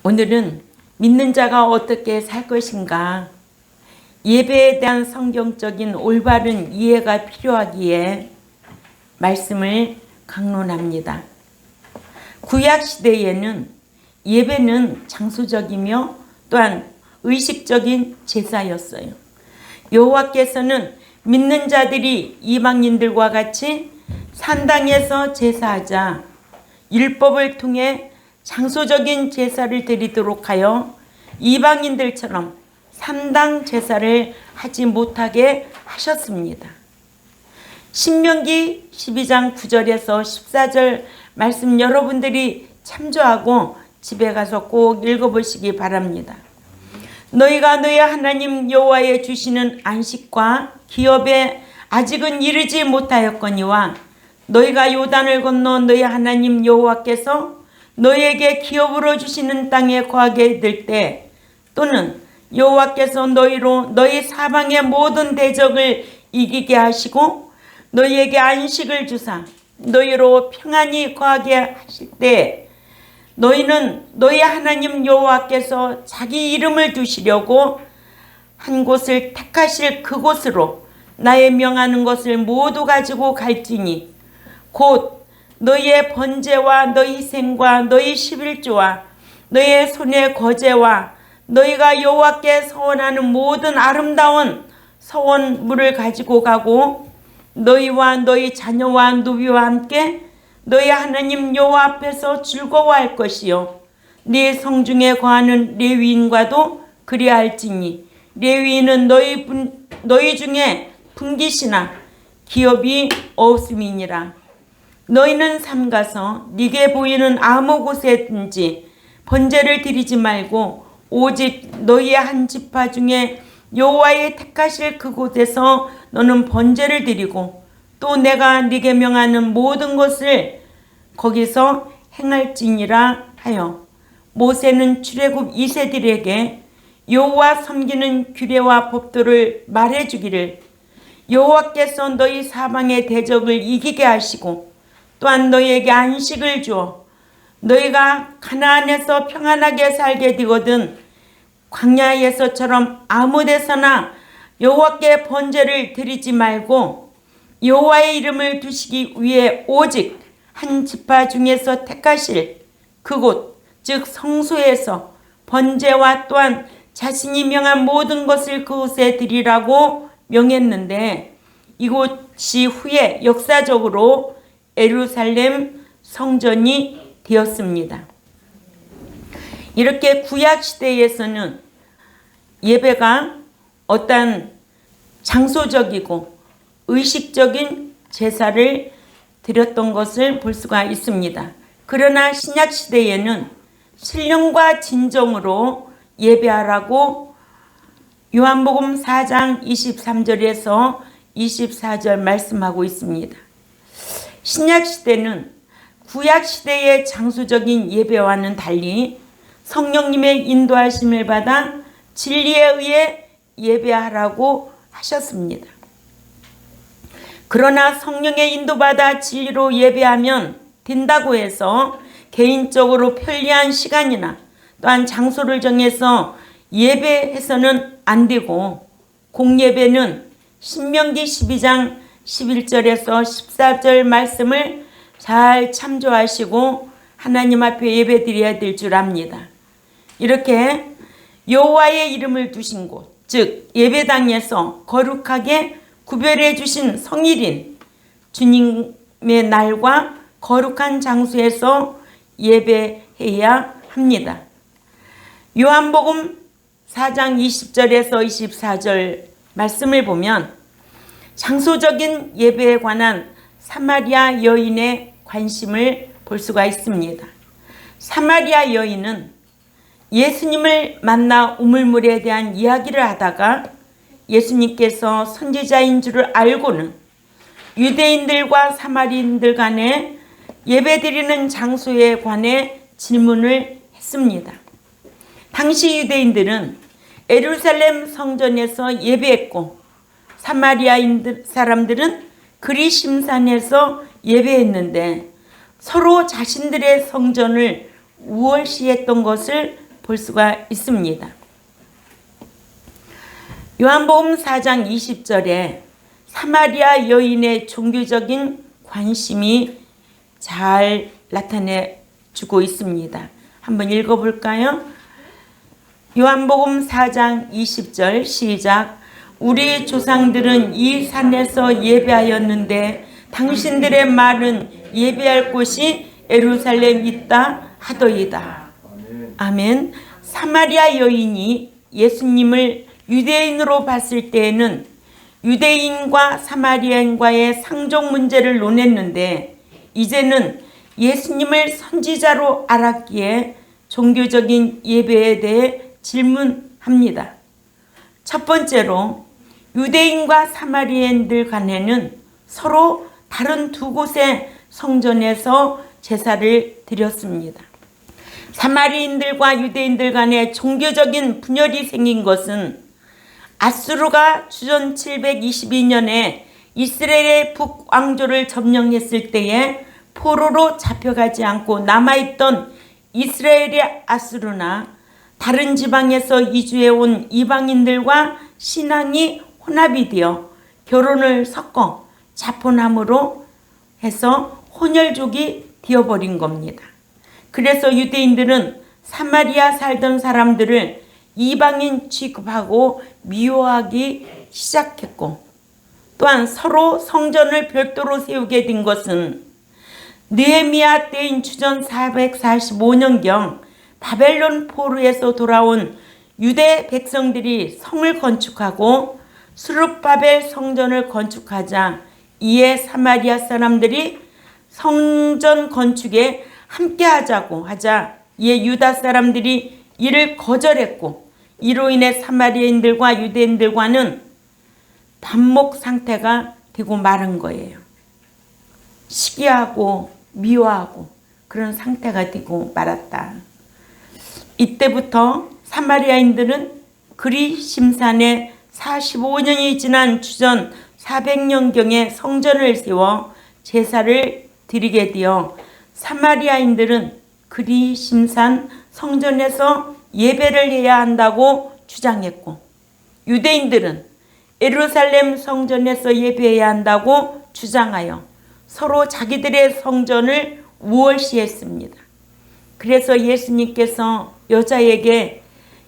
오늘은 믿는 자가 어떻게 살 것인가, 예배에 대한 성경적인 올바른 이해가 필요하기에 말씀을 강론합니다. 구약시대에는 예배는 장소적이며 또한 의식적인 제사였어요. 여호와께서는 믿는 자들이 이방인들과 같이 산당에서 제사하자 율법을 통해 장소적인 제사를 드리도록 하여 이방인들처럼 산당 제사를 하지 못하게 하셨습니다. 신명기 12장 9절에서 14절 말씀 여러분들이 참조하고 집에 가서 꼭 읽어보시기 바랍니다. 너희가 너희 하나님 여호와의 주시는 안식과 기업에 아직은 이르지 못하였거니와 너희가 요단을 건너 너희 하나님 여호와께서 너희에게 기업으로 주시는 땅에 거하게 될 때, 또는 여호와께서 너희로 너희 사방의 모든 대적을 이기게 하시고 너희에게 안식을 주사 너희로 평안히 거하게 하실 때, 너희는 너희 하나님 여호와께서 자기 이름을 두시려고 한 곳을 택하실 그곳으로 나의 명하는 것을 모두 가지고 갈지니, 곧 너희의 번제와 너희 희생과 너희 11조와 너희의 손의 거제와 너희가 여호와께 서원하는 모든 아름다운 서원물을 가지고 가고, 너희와 너희 자녀와 누비와 함께 너희 하나님 여호와 앞에서 즐거워할 것이요 네 성중에 거하는 레위인과도 그리할지니, 레위인은 너희 중에 분깃이나 기업이 없음이니라. 너희는 삼가서 네게 보이는 아무 곳에든지 번제를 드리지 말고 오직 너희의 한 지파 중에 여호와의 택하실 그곳에서 너는 번제를 드리고, 또 내가 네게 명하는 모든 것을 거기서 행할지니라 하여 모세는 출애굽 2세들에게 여호와 섬기는 규례와 법도를 말해주기를, 여호와께서 너희 사방의 대적을 이기게 하시고 또한 너희에게 안식을 주어 너희가 가나안에서 평안하게 살게 되거든 광야에서처럼 아무 데서나 여호와께 번제를 드리지 말고 여호와의 이름을 두시기 위해 오직 한 지파 중에서 택하실 그곳, 즉 성소에서 번제와 또한 자신이 명한 모든 것을 그곳에 드리라고 명했는데, 이곳이 후에 역사적으로 예루살렘 성전이 되었습니다. 이렇게 구약시대에서는 예배가 어떤 장소적이고 의식적인 제사를 드렸던 것을 볼 수가 있습니다. 그러나 신약시대에는 신령과 진정으로 예배하라고 요한복음 4장 23절에서 24절 말씀하고 있습니다. 신약시대는 구약시대의 장소적인 예배와는 달리 성령님의 인도하심을 받아 진리에 의해 예배하라고 하셨습니다. 그러나 성령의 인도받아 진리로 예배하면 된다고 해서 개인적으로 편리한 시간이나 또한 장소를 정해서 예배해서는 안 되고, 공예배는 신명기 12장 11절에서 14절 말씀을 잘 참조하시고 하나님 앞에 예배드려야 될 줄 압니다. 이렇게 여호와의 이름을 두신 곳, 즉 예배당에서 거룩하게 구별해 주신 성일인 주님의 날과 거룩한 장소에서 예배해야 합니다. 요한복음 4장 20절에서 24절 말씀을 보면 장소적인 예배에 관한 사마리아 여인의 관심을 볼 수가 있습니다. 사마리아 여인은 예수님을 만나 우물물에 대한 이야기를 하다가 예수님께서 선지자인 줄을 알고는 유대인들과 사마리인들 간에 예배드리는 장소에 관해 질문을 했습니다. 당시 유대인들은 예루살렘 성전에서 예배했고 사마리아 사람들은 그리심산에서 예배했는데 서로 자신들의 성전을 우월시했던 것을 볼 수가 있습니다. 요한복음 4장 20절에 사마리아 여인의 종교적인 관심이 잘 나타내주고 있습니다. 한번 읽어볼까요? 요한복음 4장 20절 시작. 우리 조상들은 이 산에서 예배하였는데 당신들의 말은 예배할 곳이 예루살렘 있다 하더이다. 아멘. 사마리아 여인이 예수님을 유대인으로 봤을 때에는 유대인과 사마리아인과의 상종 문제를 논했는데 이제는 예수님을 선지자로 알았기에 종교적인 예배에 대해 질문합니다. 첫 번째로 유대인과 사마리아인들 간에는 서로 다른 두 곳의 성전에서 제사를 드렸습니다. 사마리아인들과 유대인들 간에 종교적인 분열이 생긴 것은 아수르가 주전 722년에 이스라엘의 북왕조를 점령했을 때에 포로로 잡혀가지 않고 남아있던 이스라엘의 아수르나 다른 지방에서 이주해온 이방인들과 신앙이 혼합이 되어 결혼을 섞어 자포남으로 해서 혼혈족이 되어버린 겁니다. 그래서 유대인들은 사마리아 살던 사람들을 이방인 취급하고 미워하기 시작했고 또한 서로 성전을 별도로 세우게 된 것은 느헤미야 때인 주전 445년경 바벨론 포로에서 돌아온 유대 백성들이 성을 건축하고 스룹바벨 성전을 건축하자 이에 사마리아 사람들이 성전 건축에 함께하자고 하자 이에 유다 사람들이 이를 거절했고 이로 인해 사마리아인들과 유대인들과는 반목 상태가 되고 말은 거예요. 시기하고 미워하고 그런 상태가 되고 말았다. 이때부터 사마리아인들은 그리심산에 45년이 지난 주전 400년경에 성전을 세워 제사를 드리게 되어 사마리아인들은 그리심산 성전에서 예배를 해야 한다고 주장했고 유대인들은 예루살렘 성전에서 예배해야 한다고 주장하여 서로 자기들의 성전을 우월시했습니다. 그래서 예수님께서 여자에게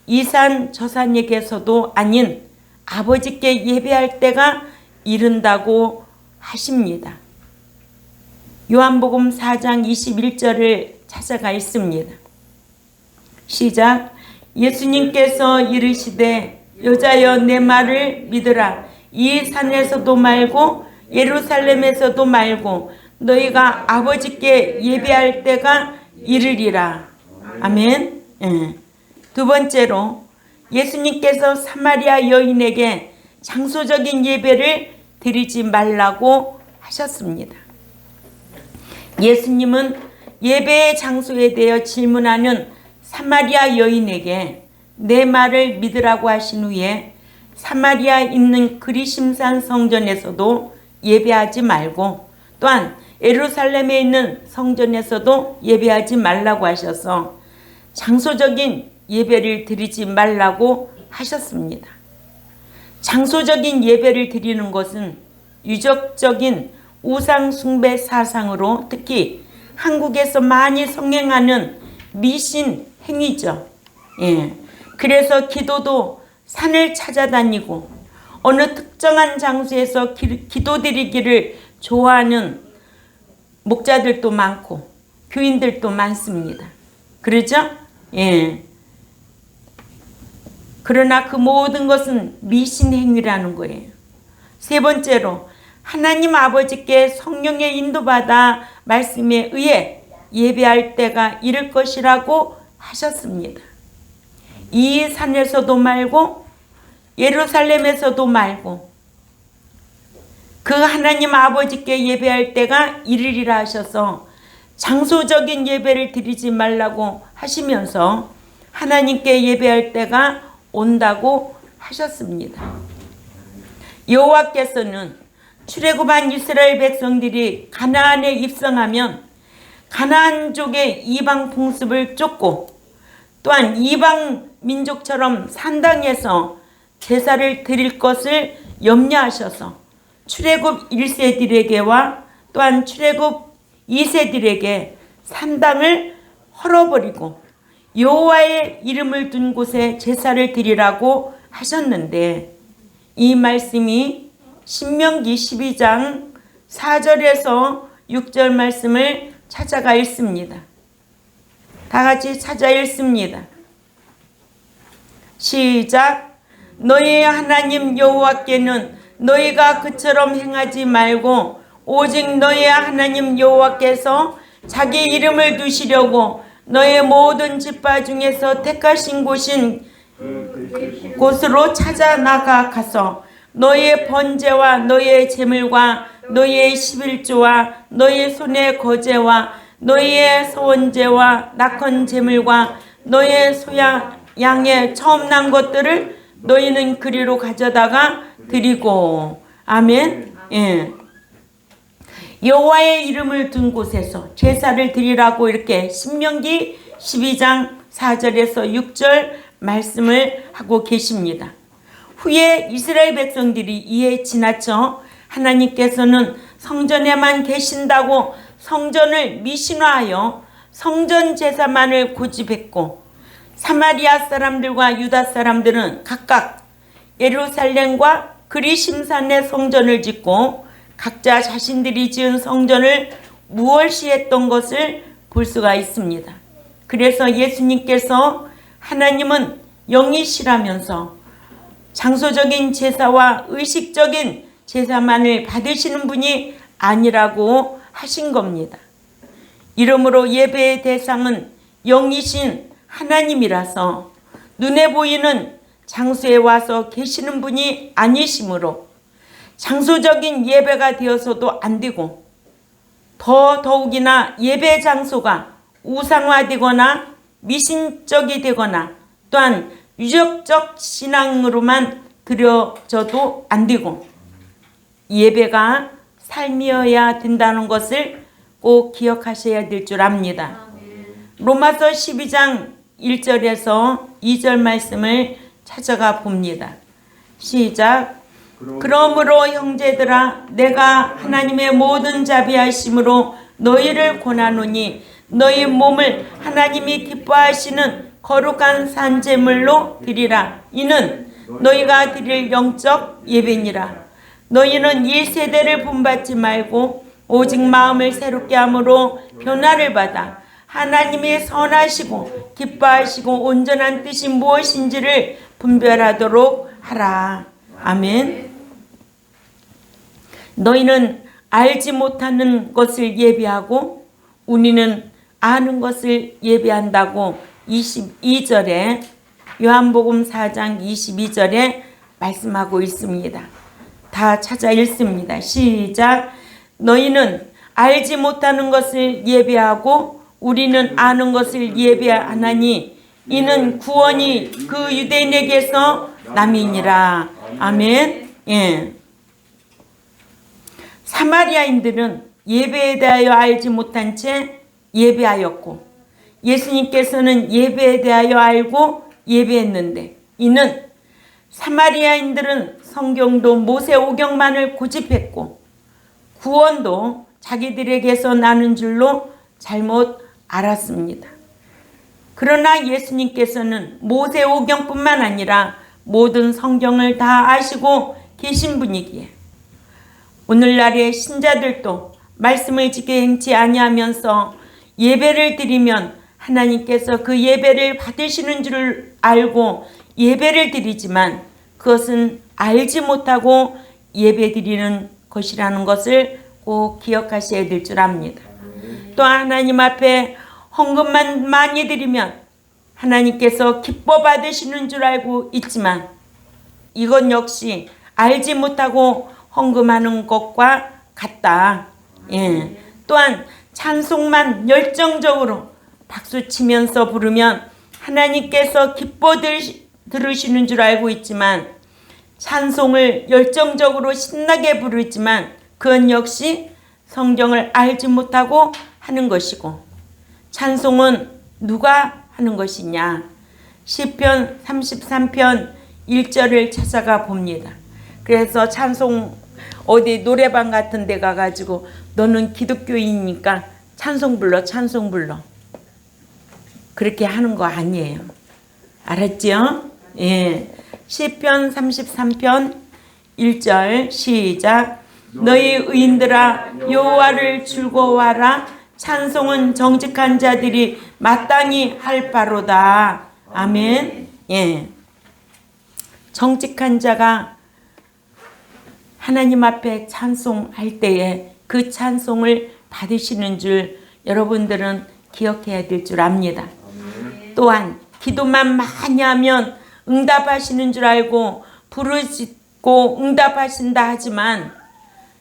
이 산 저 산에게서도 아닌 아버지께 예배할 때가 이른다고 하십니다. 요한복음 4장 21절을 찾아가 있습니다. 시작. 예수님께서 이르시되 여자여 내 말을 믿으라. 이 산에서도 말고 예루살렘에서도 말고 너희가 아버지께 예배할 때가 이르리라. 아멘. 두 번째로 예수님께서 사마리아 여인에게 장소적인 예배를 드리지 말라고 하셨습니다. 예수님은 예배의 장소에 대해 질문하는 사마리아 여인에게 내 말을 믿으라고 하신 후에 사마리아에 있는 그리심산 성전에서도 예배하지 말고 또한 예루살렘에 있는 성전에서도 예배하지 말라고 하셔서 장소적인 예배를 드리지 말라고 하셨습니다. 장소적인 예배를 드리는 것은 유적적인 우상 숭배 사상으로 특히 한국에서 많이 성행하는 미신 행위죠. 그래서 기도도 산을 찾아다니고 어느 특정한 장소에서 기도드리기를 좋아하는 목자들도 많고 교인들도 많습니다. 그러죠? 그러나 그 모든 것은 미신 행위라는 거예요. 세 번째로 하나님 아버지께 성령의 인도받아 말씀에 의해 예배할 때가 이를 것이라고 하셨습니다. 이 산에서도 말고 예루살렘에서도 말고 그 하나님 아버지께 예배할 때가 이르리라 하셔서 장소적인 예배를 드리지 말라고 하시면서 하나님께 예배할 때가 온다고 하셨습니다. 여호와께서는 출애굽한 이스라엘 백성들이 가나안에 입성하면 가나안족의 이방 풍습을 쫓고 또한 이방 민족처럼 산당에서 제사를 드릴 것을 염려하셔서 출애굽 1세들에게와 또한 출애굽 2세들에게 산당을 헐어버리고 여호와의 이름을 둔 곳에 제사를 드리라고 하셨는데, 이 말씀이 신명기 12장 4절에서 6절 말씀을 찾아가 읽습니다. 다 같이 찾아 읽습니다. 시작. 너희의 하나님 여호와께는 너희가 그처럼 행하지 말고 오직 너희의 하나님 여호와께서 자기 이름을 두시려고 너의 모든 지파 중에서 택하신 곳으로 찾아 나가서 너희의 번제와 너희의 제물과 너희의 11조와 너희의 손의 거제와 너희의 소원제와 낙헌 제물과 너희의 소야 양의 처음 난 것들을 너희는 그리로 가져다가 드리고. 아멘. 예. 여호와의 이름을 둔 곳에서 제사를 드리라고 이렇게 신명기 12장 4절에서 6절 말씀을 하고 계십니다. 후에 이스라엘 백성들이 이에 지나쳐 하나님께서는 성전에만 계신다고 성전을 미신화하여 성전 제사만을 고집했고, 사마리아 사람들과 유다 사람들은 각각 예루살렘과 그리심산에 성전을 짓고 각자 자신들이 지은 성전을 무월시했던 것을 볼 수가 있습니다. 그래서 예수님께서 하나님은 영이시라면서 장소적인 제사와 의식적인 제사만을 받으시는 분이 아니라고 하신 겁니다. 이러므로 예배의 대상은 영이신 하나님이라서 눈에 보이는 장소에 와서 계시는 분이 아니시므로 장소적인 예배가 되어서도 안 되고, 더욱이나 예배 장소가 우상화되거나 미신적이 되거나 또한 유적적 신앙으로만 드려져도 안 되고, 예배가 삶이어야 된다는 것을 꼭 기억하셔야 될 줄 압니다. 로마서 12장 1절에서 2절 말씀을 찾아가 봅니다. 시작. 그러므로 형제들아, 내가 하나님의 모든 자비하심으로 너희를 권하노니 너희 몸을 하나님이 기뻐하시는 거룩한 산제물로 드리라. 이는 너희가 드릴 영적 예배니라. 너희는 이 세대를 본받지 말고 오직 마음을 새롭게 함으로 변화를 받아 하나님의 선하시고 기뻐하시고 온전한 뜻이 무엇인지를 분별하도록 하라. 아멘. 너희는 알지 못하는 것을 예배하고 우리는 아는 것을 예배한다고 22절에 요한복음 4장 22절에 말씀하고 있습니다. 다 찾아 읽습니다. 시작. 너희는 알지 못하는 것을 예배하고 우리는 아는 것을 예배하나니 이는 구원이 그 유대인에게서 남이니라. 아멘. 예. 사마리아인들은 예배에 대하여 알지 못한 채 예배하였고, 예수님께서는 예배에 대하여 알고 예배했는데, 이는 사마리아인들은 성경도 모세오경만을 고집했고 구원도 자기들에게서 나는 줄로 잘못 알았습니다. 그러나 예수님께서는 모세오경뿐만 아니라 모든 성경을 다 아시고 계신 분이기에 오늘날의 신자들도 말씀을 지켜 행치 아니하면서 예배를 드리면 하나님께서 그 예배를 받으시는 줄 알고 예배를 드리지만 그것은 알지 못하고 예배 드리는 것이라는 것을 꼭 기억하셔야 될 줄 압니다. 또 하나님 앞에 헌금만 많이 드리면 하나님께서 기뻐 받으시는 줄 알고 있지만 이건 역시 알지 못하고 헌금하는 것과 같다. 예. 또한 찬송만 열정적으로 박수치면서 부르면 하나님께서 기뻐 들으시는 줄 알고 있지만 찬송을 열정적으로 신나게 부르지만 그건 역시 성경을 알지 못하고 하는 것이고, 찬송은 누가 하는 것이냐? 시편 33편 1절을 찾아가 봅니다. 그래서 찬송 어디 노래방 같은 데 가가지고 너는 기독교인이니까 찬송 불러 찬송 불러 그렇게 하는 거 아니에요. 알았죠? 예. 시편 33편 1절 시작. 너희 의인들아 여호와를 즐거워하라. 찬송은 정직한 자들이 마땅히 할 바로다. 아멘. 예. 정직한 자가 하나님 앞에 찬송할 때에 그 찬송을 받으시는 줄 여러분들은 기억해야 될 줄 압니다. 또한 기도만 많이 하면 응답하시는 줄 알고 부르짖고 응답하신다 하지만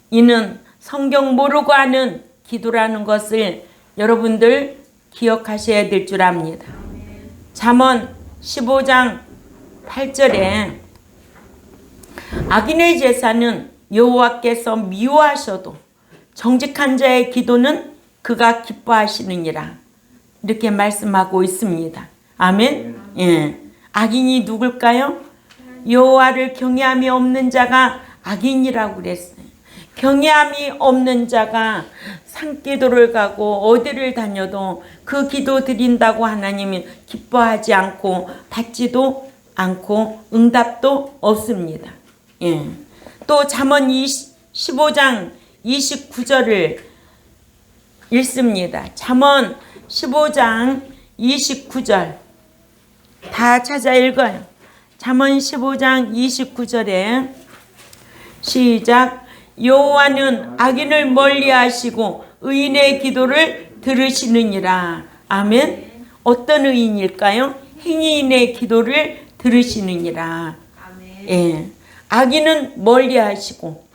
이는 성경 모르고 하는 기도라는 것을 여러분들 기억하셔야 될 줄 압니다. 잠언 15장 8절에 악인의 제사는 여호와께서 미워하셔도 정직한 자의 기도는 그가 기뻐하시느니라. 이렇게 말씀하고 있습니다. 아멘. 예. 악인이 누굴까요? 여호와를 경외함이 없는 자가 악인이라고 그랬어요. 경외함이 없는 자가 산기도를 가고 어디를 다녀도 그 기도 드린다고 하나님이 기뻐하지 않고 받지도 않고 응답도 없습니다. 예. 또 잠언 15장 29절을 읽습니다. 잠언 15장 29절 다 찾아 읽어요. 잠언 15장 29절에 시작. 여호와는 악인을 멀리하시고 의인의 기도를 들으시느니라. 아멘. 어떤 의인일까요? 행위인의 기도를 들으시느니라. 아멘. 예. 악인은 멀리하시고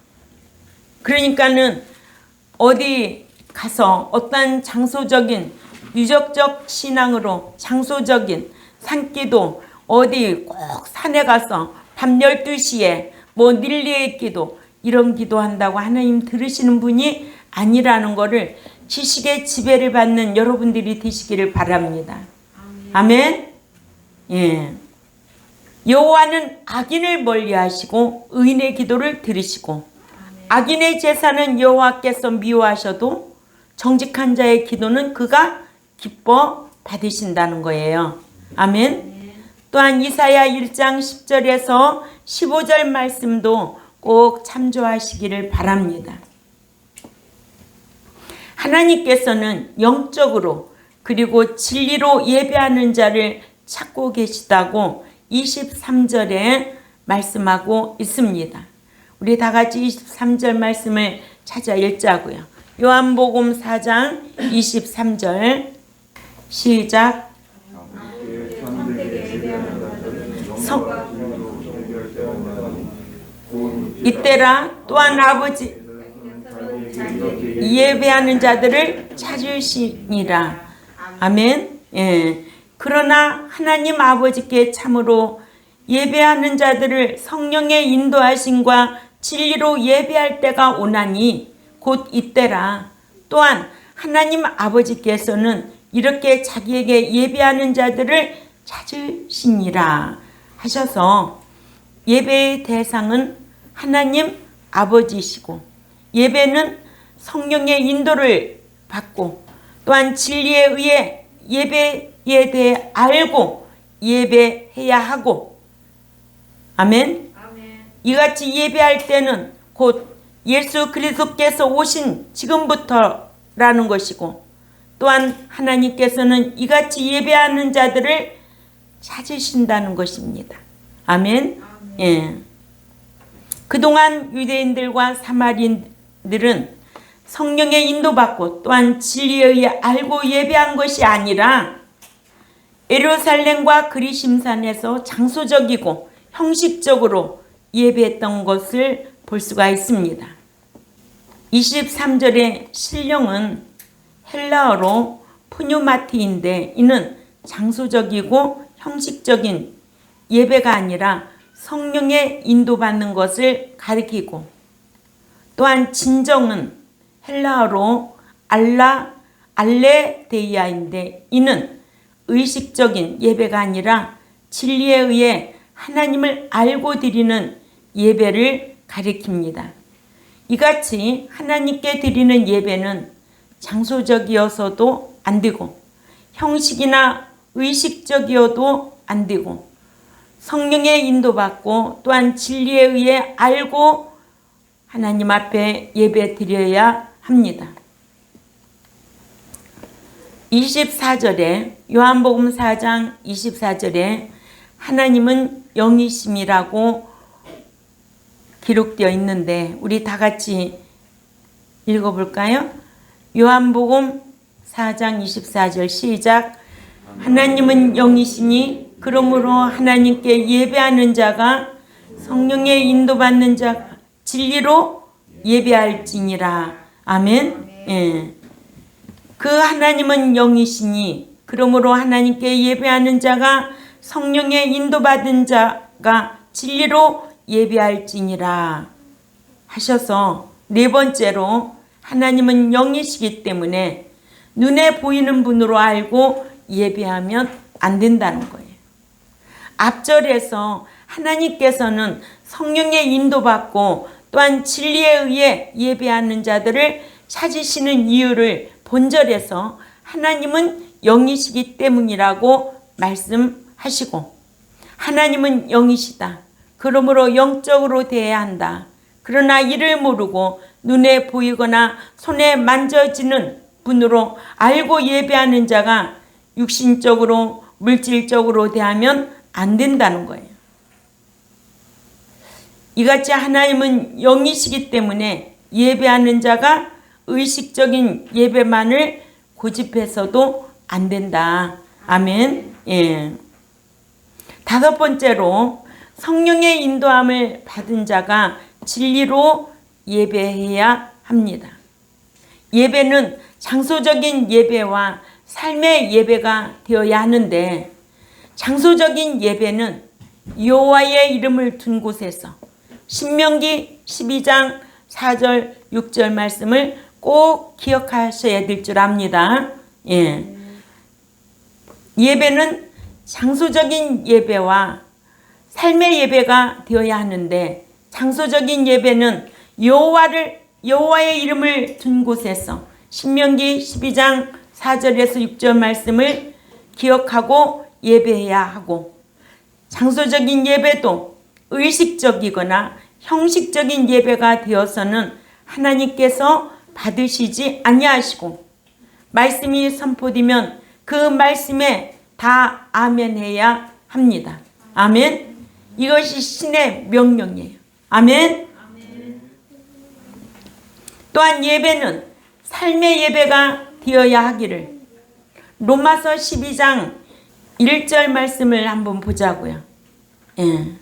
그러니까는 어디 가서 어떤 장소적인 유적적 신앙으로 장소적인 산기도 어디 꼭 산에 가서 밤 12시에 뭐 닐리의 기도 이런 기도한다고 하나님 들으시는 분이 아니라는 것을 지식의 지배를 받는 여러분들이 되시기를 바랍니다. 아멘. 예. 여호와는 악인을 멀리하시고 의인의 기도를 들으시고 악인의 제사는 여호와께서 미워하셔도 정직한 자의 기도는 그가 기뻐 받으신다는 거예요. 아멘. 또한 이사야 1장 10절에서 15절 말씀도 꼭 참조하시기를 바랍니다. 하나님께서는 영적으로 그리고 진리로 예배하는 자를 찾고 계시다고 23절에 말씀하고 있습니다. 우리 다 같이 23절 말씀을 찾아 읽자고요. 요한복음 4장 23절 시작. 이때라 또한 아버지 예배하는 자들을 찾으시니라. 아멘. 예. 그러나 하나님 아버지께 참으로 예배하는 자들을 성령의 인도하심과 진리로 예배할 때가 오나니 곧 이때라. 또한 하나님 아버지께서는 이렇게 자기에게 예배하는 자들을 찾으시니라 하셔서 예배의 대상은 하나님 아버지시고 예배는 성령의 인도를 받고 또한 진리에 의해 예배에 대해 알고 예배해야 하고 아멘. 이같이 예배할 때는 곧 예수 그리스도께서 오신 지금부터라는 것이고 또한 하나님께서는 이같이 예배하는 자들을 찾으신다는 것입니다. 아멘. 예. 그동안 유대인들과 사마리인들은 성령의 인도받고 또한 진리에 의해 알고 예배한 것이 아니라 예루살렘과 그리심산에서 장소적이고 형식적으로 예배했던 것을 볼 수가 있습니다. 23절의 신령은 헬라어로 푸뉴마티인데 이는 장소적이고 형식적인 예배가 아니라 성령의 인도받는 것을 가리키고 또한 진정은 헬라어로 알레데이아인데 이는 의식적인 예배가 아니라 진리에 의해 하나님을 알고 드리는 예배를 가리킵니다. 이같이 하나님께 드리는 예배는 장소적이어서도 안 되고 형식이나 의식적이어도 안 되고 성령의 인도받고 또한 진리에 의해 알고 하나님 앞에 예배 드려야 합니다. 24절에 요한복음 4장 24절에 하나님은 영이심이라고 기록되어 있는데 우리 다 같이 읽어볼까요? 요한복음 4장 24절 시작. 하나님은 영이시니 그러므로 하나님께 예배하는 자가 성령의 인도받는 자가 진리로 예배할지니라. 아멘. 예. 그 하나님은 영이시니 그러므로 하나님께 예배하는 자가 성령의 인도받은 자가 진리로 예배할지니라 하셔서 네 번째로 하나님은 영이시기 때문에 눈에 보이는 분으로 알고 예배하면 안 된다는 거예요. 앞절에서 하나님께서는 성령의 인도받고 또한 진리에 의해 예배하는 자들을 찾으시는 이유를 본절에서 하나님은 영이시기 때문이라고 말씀하시고 하나님은 영이시다. 그러므로 영적으로 대해야 한다. 그러나 이를 모르고 눈에 보이거나 손에 만져지는 분으로 알고 예배하는 자가 육신적으로 물질적으로 대하면 안 된다는 거예요. 이같이 하나님은 영이시기 때문에 예배하는 자가 의식적인 예배만을 고집해서도 안 된다. 아멘. 예. 다섯 번째로 성령의 인도함을 받은 자가 진리로 예배해야 합니다. 예배는 장소적인 예배와 삶의 예배가 되어야 하는데 장소적인 예배는 여호와의 이름을 둔 곳에서 신명기 12장 4절 6절 말씀을 꼭 기억하셔야 될 줄 압니다. 예. 예배는 장소적인 예배와 삶의 예배가 되어야 하는데 장소적인 예배는 여호와의 이름을 둔 곳에서 신명기 12장 4절에서 6절 말씀을 기억하고 예배해야 하고 장소적인 예배도 의식적이거나 형식적인 예배가 되어서는 하나님께서 받으시지 아니하시고 말씀이 선포되면 그 말씀에 다 아멘해야 합니다. 아멘. 이것이 신의 명령이에요. 아멘. 또한 예배는 삶의 예배가 되어야 하기를 로마서 12장 1절 말씀을 한번 보자고요. 예.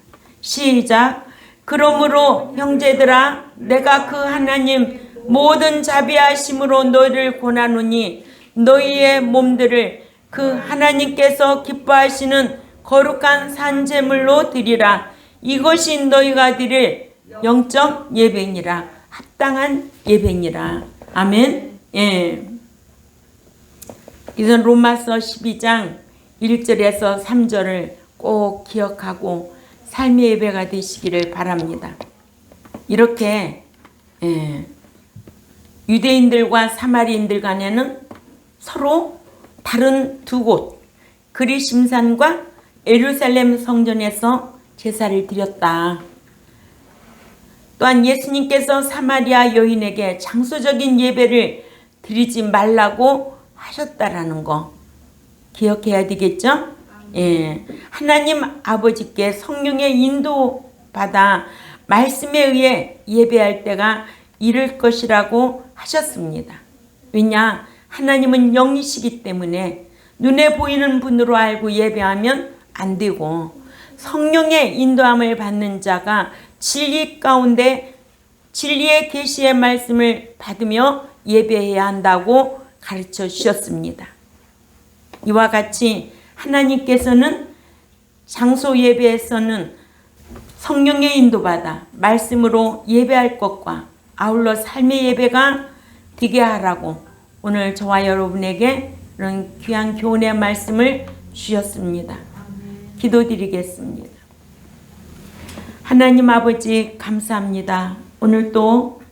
시작. 그러므로 형제들아 내가 그 하나님 모든 자비하심으로 너희를 권하노니 너희의 몸들을 그 하나님께서 기뻐하시는 거룩한 산제물로 드리라. 이것이 너희가 드릴 영적 예배니라. 합당한 예배니라. 아멘. 예. 이건 로마서 12장 1절에서 3절을 꼭 기억하고 삶의 예배가 되시기를 바랍니다. 이렇게 유대인들과 사마리인들 간에는 서로 다른 두 곳 그리심산과 예루살렘 성전에서 제사를 드렸다. 또한 예수님께서 사마리아 여인에게 장소적인 예배를 드리지 말라고 하셨다라는 거 기억해야 되겠죠? 예. 하나님 아버지께 성령의 인도받아 말씀에 의해 예배할 때가 이를 것이라고 하셨습니다. 왜냐? 하나님은 영이시기 때문에 눈에 보이는 분으로 알고 예배하면 안 되고 성령의 인도함을 받는 자가 진리 가운데 진리의 계시의 말씀을 받으며 예배해야 한다고 가르쳐 주셨습니다. 이와 같이 하나님께서는 장소 예배에서는 성령의 인도받아 말씀으로 예배할 것과 아울러 삶의 예배가 되게 하라고 오늘 저와 여러분에게 이런 귀한 교훈의 말씀을 주셨습니다. 기도드리겠습니다. 하나님 아버지 감사합니다. 오늘도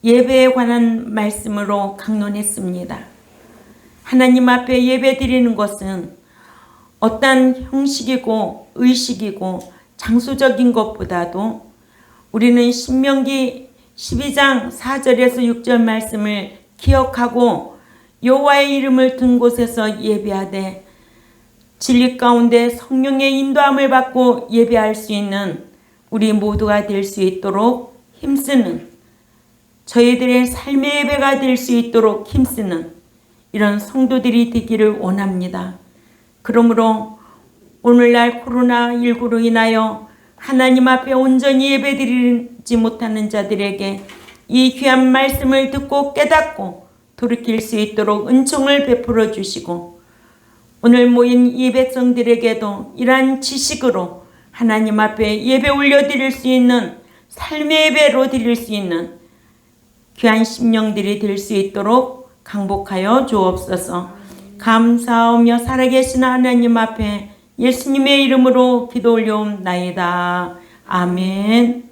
예배에 관한 말씀으로 강론했습니다. 하나님 앞에 예배드리는 것은 어떠한 형식이고 의식이고 장소적인 것보다도 우리는 신명기 12장 4절에서 6절 말씀을 기억하고 여호와의 이름을 든 곳에서 예배하되 진리 가운데 성령의 인도함을 받고 예배할 수 있는 우리 모두가 될 수 있도록 힘쓰는, 저희들의 삶의 예배가 될 수 있도록 힘쓰는 이런 성도들이 되기를 원합니다. 그러므로 오늘날 코로나19로 인하여 하나님 앞에 온전히 예배드리지 못하는 자들에게 이 귀한 말씀을 듣고 깨닫고 돌이킬 수 있도록 은총을 베풀어 주시고, 오늘 모인 이 백성들에게도 이러한 지식으로 하나님 앞에 예배 올려드릴 수 있는, 삶의 예배로 드릴 수 있는 귀한 심령들이 될 수 있도록 강복하여 주옵소서. 감사하며 살아계신 하나님 앞에 예수님의 이름으로 기도 올려옵나이다. 아멘.